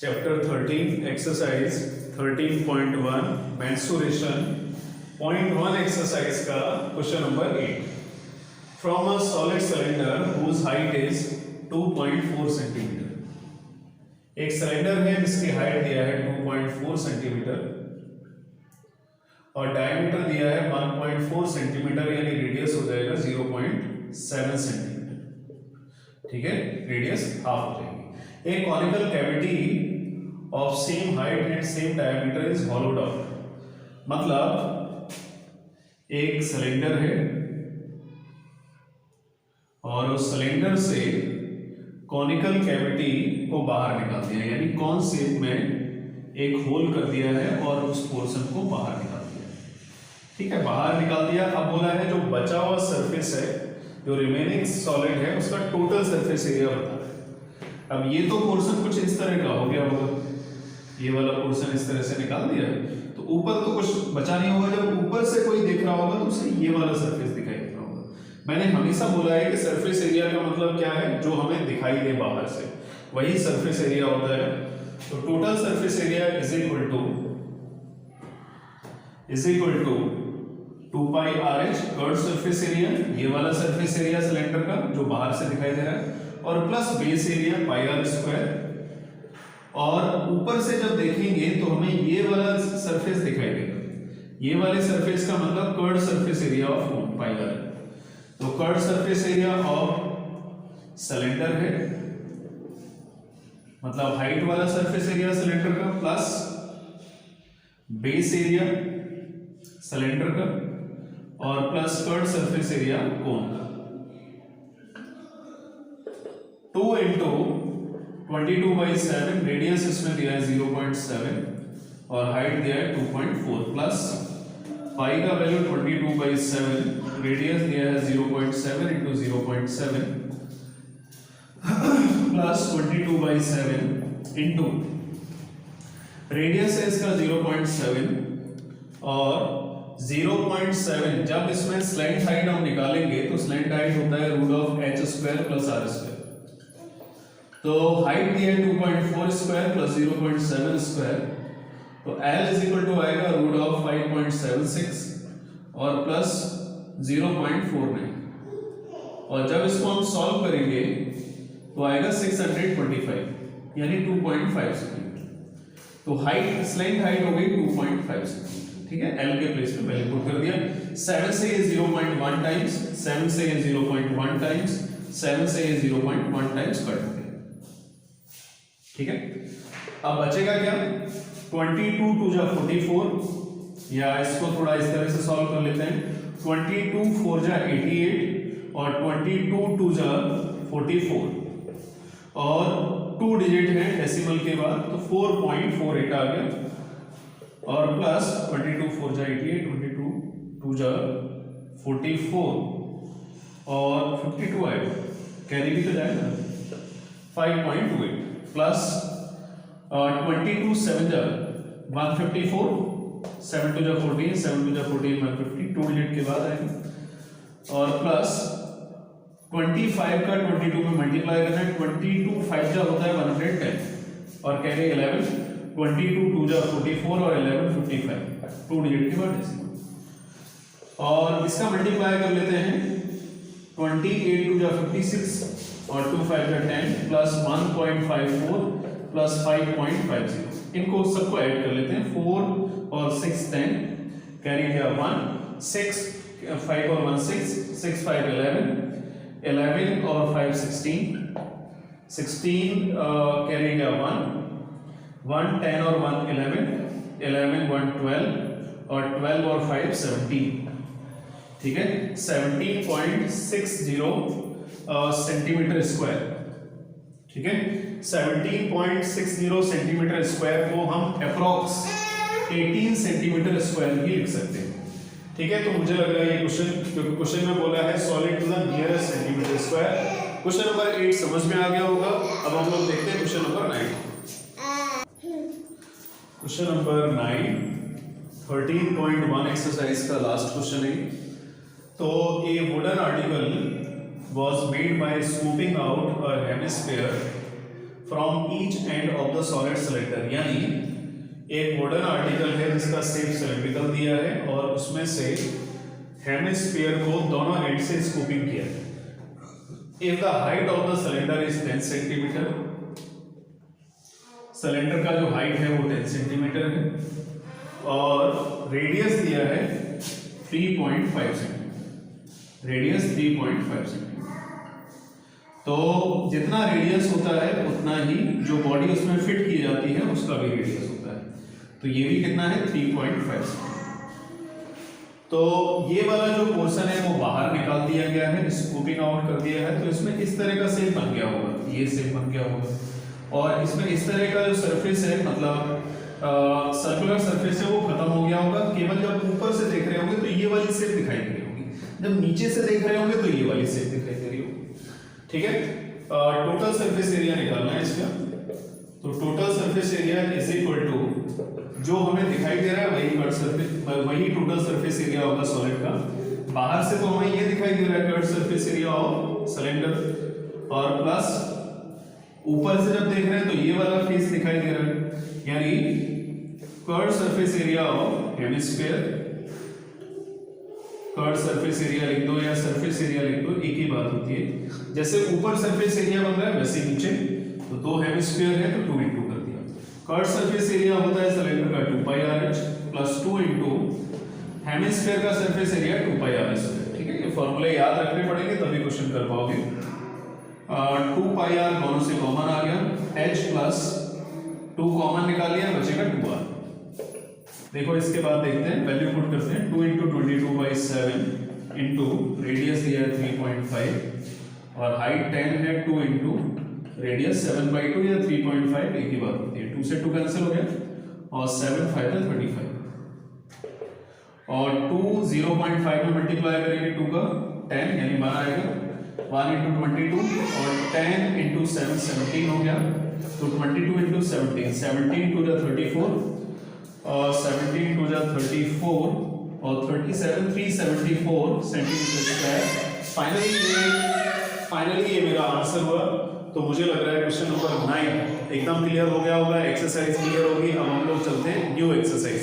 Chapter 13 exercise 13.1 mensuration point 1 exercise का question number 8 from a solid cylinder whose height is 2.4 centimetre. एक cylinder है जिसकी height दिया है 2.4 सेंटीमीटर और डायमीटर दिया है 1.4 सेंटीमीटर, यानी रेडियस हो जाएगा 0.7 सेंटीमीटर। ठीक है, रेडियस हाफ हो जाएगी। A conical cavity of same height and same diameter is hollowed out। मतलब एक सिलेंडर है और उस सिलेंडर से कॉनिकल कैविटी को बाहर निकाल दिया, यानी कॉन शेप में एक होल कर दिया है और उस पोर्शन को बाहर निकाल दिया। ठीक है, बाहर निकाल दिया। अब बोला है जो बचा हुआ सरफेस है, जो रिमेनिंग सॉलिड है, उसका टोटल सरफेस एरिया बता। अब ये तो पोर्शन कुछ इस तरह का हो गया होगा, ये वाला पोर्शन इस तरह से निकाल दिया है, तो ऊपर तो कुछ बचा नहीं होगा। जब ऊपर से कोई देख रहा होगा तो उसे ये वाला सरफेस दिखाई दे रहा होगा। मैंने हमेशा बोला है कि सरफेस एरिया का मतलब क्या है, जो हमें दिखाई दे बाहर से, वही सरफेस एरिया होता है। तो total surface area is equal to 2 pi RH curve surface area, ये वाला सरफेस एरिया सिलेंडर का जो बाहर से दिखाई दे रहा है, और plus base area pi R square. और ऊपर से जब देखेंगे तो हमें ये वाला सरफेस दिखाई देगा, ये वाले सरफेस का मतलब curve surface area of pi R। तो curve surface area of cylinder है, मतलब हाइट वाला सरफेस एरिया सिलेंडर का, प्लस बेस एरिया सिलेंडर का, और प्लस कर्व सरफेस एरिया कोन का। 2 इंटू 22/7, रेडियस इसमें दिया है 0.7 और हाइट दिया है 2.4, प्लस पाई का वैल्यू 22/7, रेडियस दिया है 0.7 इंटू 0.7 प्लस 22/7 इंटू रेडियस है इसका 0.7 और 0.7। जब इसमें स्लैंट हाइट हम निकालेंगे तो स्लैंट हाइट होता है √h² प्लस r²। तो हाइट दी है 2.4 स्क्वायर प्लस 0.7 स्क्वायर, तो L इज इक्वल टू आएगा √5.76 और प्लस 0.49, और जब इसको हम सॉल्व करेंगे तो आएगा 625, यानी 2.5 सेंटीमीटर। तो हाइट स्लैंट हाइट हो गई 2.5 सेंटीमीटर। ठीक है, L के प्लेस पे पहले पुट कर दिया। 7 से ये 0.1 टाइम्स, 7 से ये 0.1 टाइम्स, 7 से ये 0.1 टाइम्स कट हो गया। ठीक है, अब बचेगा क्या, 22 2 जा 44, या इसको थोड़ा इस तरह से सॉल्व कर लेते हैं, 22 4 जा 88 और 22 2 जा 44, और 2 डिजिट है डेसिमल के बाद, तो 4.48 आ गया, और प्लस 22 4 जा 88, 22 2 जा 44 और 52 आएगा, कैरी भी तो जाएगा 5.28, प्लस 22 7 जा 154, 7 2 जा 14, 7 2 जा 14, 150, 2 डिजिट के बाद आएगा, और प्लस 25 का 22 में मल्टीप्लाई करना है, 22 5 जा होता है 110 और कैरी 11, 22 2 जा 44 और 11 55, 2 डिजिट के बाद डेसिमल, और इसका मल्टीप्लाई कर लेते हैं, 28 2 जा 56 और 2 5 जा 10 प्लस 1.54 प्लस 5.50, इनको सबको ऐड कर लेते हैं, 4 और 6 10, कैरी गया 1 6 5 और 1 6 6 5 11 11 और 5 16 16 कैरी गया 1 10 और 1 11 11 1 12 और 12 और 5 17। ठीक है, 17.60 सेंटीमीटर स्क्वायर। ठीक है, 17.60 सेंटीमीटर स्क्वायर को हम अप्रॉक्स 18 सेंटीमीटर स्क्वायर भी लिख सकते हैं। ठीक है, तो मुझे लग रहा है ये क्वेश्चन, क्योंकि क्वेश्चन में बोला है solid to the nearest centimetre square. Question number 8 समझ में आ गया होगा। अब हम लोग देखते हैं question number 9। Question number 9 13.1 exercise का लास्ट क्वेश्चन है। तो ए wooden article was made by scooping out a hemisphere from each end of the solid cylinder, यानी एक वुडन आर्टिकल है जिसका शेप सिलेंड्रिकल दिया है और उसमें से हेमिस्फीयर को दोनों एंड से स्कूपिंग किया है। If the height of the cylinder is 10 centimetre, cylinder का जो हाइट है वो 10 सेंटीमीटर है और रेडियस दिया है 3.5 सेंटीमीटर, रेडियस 3.5 सेंटीमीटर। तो जितना रेडियस होता है उतना ही जो बॉडी उसमें फिट की जाती है उसका भी रेडियस होता है। तो ये भी कितना है 3.5 सेंटीमीटर। तो ये वाला जो पोर्शन है वो बाहर निकाल दिया गया है, स्कूपिंग आउट कर दिया है। तो इसमें इस तरह का शेप बन गया होगा, ये शेप बन गया होगा और इसमें इस तरह का जो सरफेस है मतलब सर्कुलर सरफेस है वो खत्म हो गया होगा। केवल जब ऊपर से देख रहे होंगे तो ये वाली शेप दिखाई दे रही होगी, जब नीचे से देख रहे होंगे तो ये वाली शेप दिखाई दे रही होगी। ठीक है, टोटल सरफेस एरिया निकालना है इसका। तो total surface area is equal to जो हमें दिखाई दे रहा है वही कट सरफेस, वही टोटल सरफेस एरिया होगा सॉलिड का। बाहर से तो हमें ये दिखाई दे रहा है cut surface area of cylinder और प्लस ऊपर से जब देख रहे हैं तो ये वाला फेस दिखाई दे रहा है, यानी curve surface area of hemisphere. Curve surface area लिख दो या सरफेस एरिया लिख दो, एक ही बात होती है। जैसे ऊपर सरफेस एरिया बन रहा है वैसे नीचे, तो दो हेमिस्फीयर है तो 2 इंटू कर दिया। कर्व सरफेस एरिया होता है सिलेंडर का 2πrh प्लस 2 इंटू हेमिस्फीयर का सरफेस एरिया 2πr²। ठीक है, ये फॉर्मूले याद रखने पड़ेंगे तभी क्वेश्चन कर पाओगे। 2πr दोनों से कॉमन आ गया, h प्लस 2 कॉमन निकाल लिया, बचेगा 2r। देखो इसके बाद देखते हैं, वैल्यू पुट करते हैं। 2 इंटू 22/7 इंटू रेडियस दिया है 3.5 और हाइट 10 है, 2 इंटू रेडियस 7/2 या 3.5 एक ही बात होती है। 2 से 2 कैंसिल हो गया और 7 5 है 35 और 2 0.5 में मल्टीप्लाई करेंगे 2 का 10 यानी 12 आएगा। 1 इंटू 22 और 10 इंटू 7 17 हो गया। तो 22 इंटू 17 17 टू 34 और 17 टू 34 और 37 374 सेंटीमीटर स्क्वायर। फाइनली ये मेरा आंसर हुआ। तो मुझे लग रहा है क्वेश्चन नंबर 9 एकदम क्लियर हो गया होगा, एक्सरसाइज क्लियर होगी। अब हम लोग चलते हैं न्यू एक्सरसाइज।